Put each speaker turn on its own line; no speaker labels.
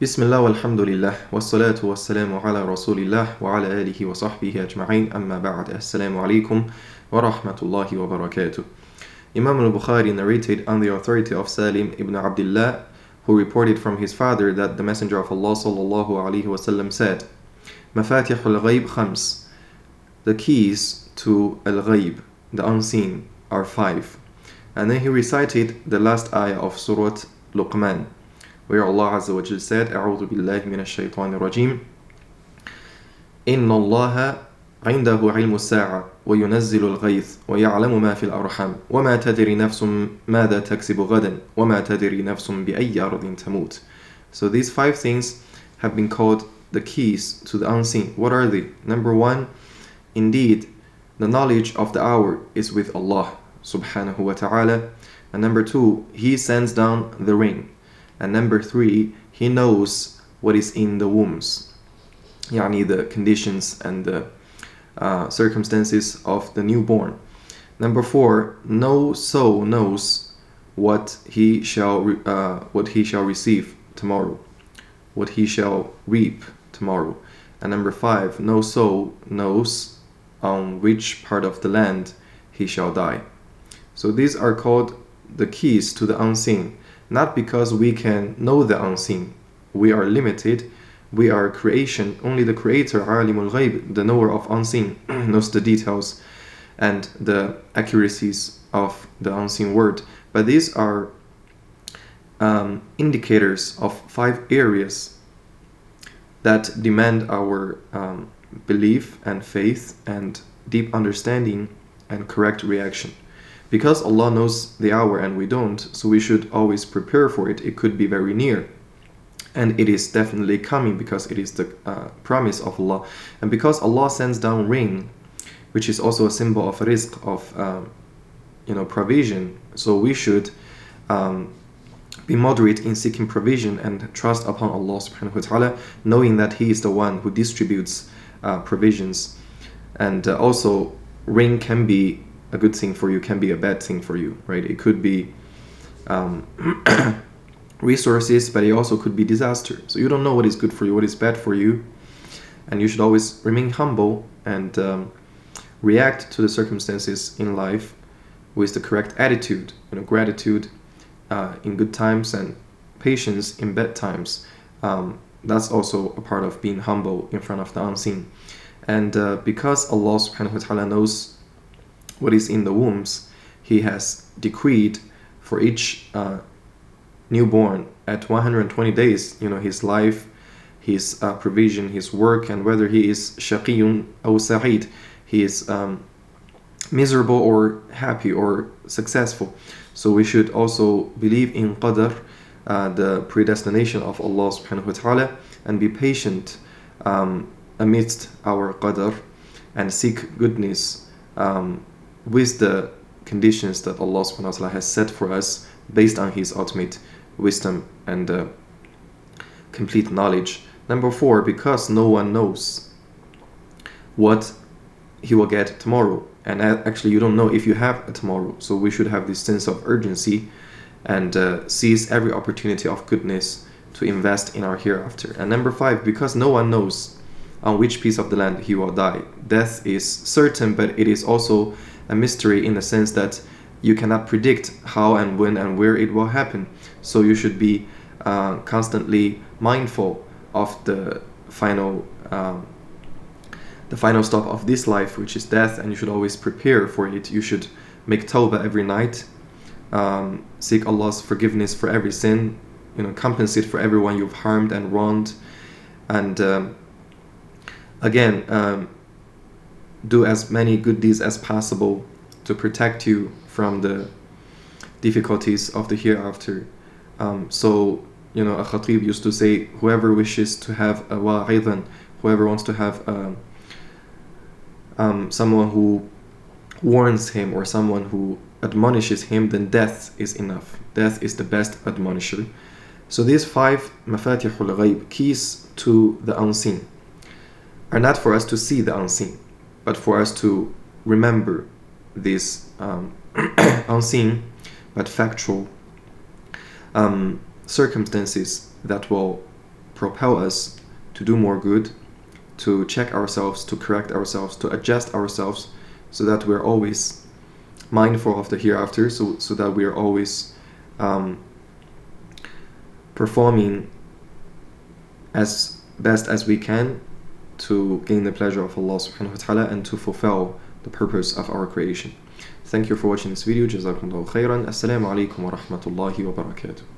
بسم الله والحمد لله والصلاة والسلام على رسول الله وعلى آله وصحبه أجمعين أما بعد السلام عليكم ورحمة الله وبركاته. Imam al-Bukhari narrated on the authority of Salim ibn Abdullah, who reported from his father that the Messenger of Allah sallallahu alaihi wasallam said, مفاتيح الغيب خمس. The keys to al-ghayb, the unseen, are 5. And then he recited the last ayah of Surah Luqman, where Allah Azza wa Jal said, أعوذ بالله من الشيطان الرجيم إن الله عنده علم الساعة وينزل الغيث ويعلم ما في الأرحام وما تدري نفس ماذا تكسب غدا وما تدري نفس بأي أرض تموت. So these 5 things have been called the keys to the unseen. What are they? Number 1, indeed, the knowledge of the hour is with Allah subhanahu wa ta'ala. And number 2, He sends down the rain. And number 3, He knows what is in the wombs, يعني the conditions and the circumstances of the newborn. Number 4, no soul knows what he shall receive tomorrow, what he shall reap tomorrow. And number 5, no soul knows on which part of the land he shall die. So these are called the keys to the unseen. Not because we can know the unseen. We are limited. We are creation. Only the Creator, Alimul Ghayb, the knower of unseen, knows the details and the accuracies of the unseen word. But these are indicators of 5 areas that demand our belief and faith and deep understanding and correct reaction. Because Allah knows the hour and we don't, so we should always prepare for it. It could be very near. And it is definitely coming because it is the promise of Allah. And because Allah sends down rain, which is also a symbol of rizq, of provision. So we should be moderate in seeking provision and trust upon Allah subhanahu wa ta'ala, knowing that He is the one who distributes provisions. And also rain can be a good thing for you, can be a bad thing for you, right? It could be resources, but it also could be disaster. So you don't know what is good for you, what is bad for you, and you should always remain humble and react to the circumstances in life with the correct attitude, gratitude in good times and patience in bad times. That's also a part of being humble in front of the unseen. And because Allah subhanahu wa ta'ala knows what is in the wombs, He has decreed for each newborn at 120 days, his life, his provision, his work, and whether he is shaqiyun or sa'id, he is miserable or happy or successful. So we should also believe in qadr, the predestination of Allah subhanahu wa ta'ala, and be patient amidst our qadr and seek goodness with the conditions that Allah subhanahu wa ta'ala has set for us based on His ultimate wisdom and complete knowledge. Number 4, because no one knows what he will get tomorrow. And actually you don't know if you have a tomorrow. So we should have this sense of urgency and seize every opportunity of goodness to invest in our hereafter. And number 5, because no one knows on which piece of the land he will die. Death is certain, but it is also a mystery in the sense that you cannot predict how and when and where it will happen. So you should be constantly mindful of the final stop of this life, which is death, and you should always prepare for it. You should make tawbah every night, seek Allah's forgiveness for every sin, compensate for everyone you've harmed and wronged, and again, do as many good deeds as possible to protect you from the difficulties of the hereafter. So a khatib used to say, whoever wishes to have a wa'idan, whoever wants to have someone who warns him or someone who admonishes him, then death is enough. Death is the best admonisher. So these 5 mafatihul ghayb, keys to the unseen, are not for us to see the unseen, but for us to remember these unseen but factual circumstances that will propel us to do more good, to check ourselves, to correct ourselves, to adjust ourselves, so that we're always mindful of the hereafter, so that we're always performing as best as we can to gain the pleasure of Allah subhanahu wa ta'ala and to fulfill the purpose of our creation. Thank you for watching this video. Jazakumullahu khairan. Assalamu alaikum wa rahmatullahi wa barakatuh.